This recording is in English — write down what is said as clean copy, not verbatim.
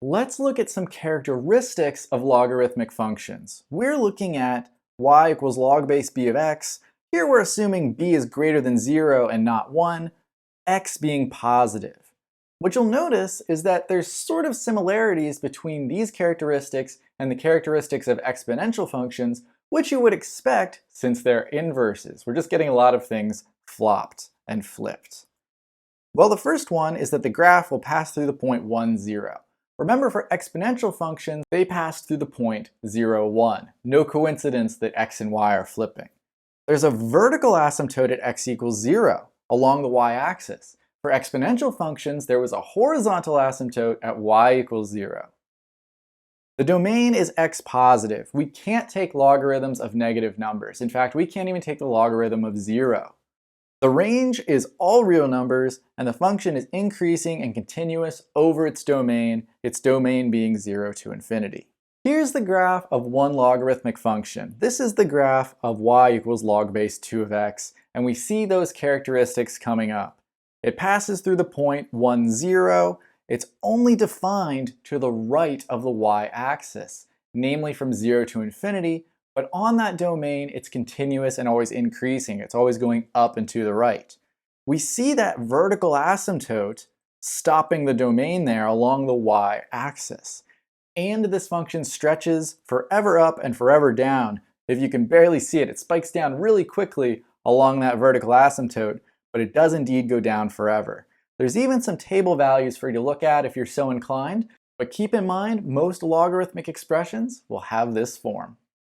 Let's look at some characteristics of logarithmic functions. We're looking at y equals log base b of x. Here we're assuming b is greater than 0 and not 1, x being positive. What you'll notice is that there's sort of similarities between these characteristics and the characteristics of exponential functions, which you would expect since they're inverses. We're just getting a lot of things flopped and flipped. Well, the first one is that the graph will pass through the point 1, 0. Remember, for exponential functions, they pass through the point 0, 1. No coincidence that x and y are flipping. There's a vertical asymptote at x equals 0 along the y-axis. For exponential functions, there was a horizontal asymptote at y equals 0. The domain is x positive. We can't take logarithms of negative numbers. In fact, we can't even take the logarithm of 0. The range is all real numbers, and the function is increasing and continuous over its domain being 0 to infinity. Here's the graph of one logarithmic function. This is the graph of y equals log base 2 of x, and we see those characteristics coming up. It passes through the point 1, 0. It's only defined to the right of the y-axis, namely from 0 to infinity, but on that domain, it's continuous and always increasing. It's always going up and to the right. We see that vertical asymptote stopping the domain there along the y-axis. And this function stretches forever up and forever down. If you can barely see it, it spikes down really quickly along that vertical asymptote, but it does indeed go down forever. There's even some table values for you to look at if you're so inclined, but keep in mind most logarithmic expressions will have this form.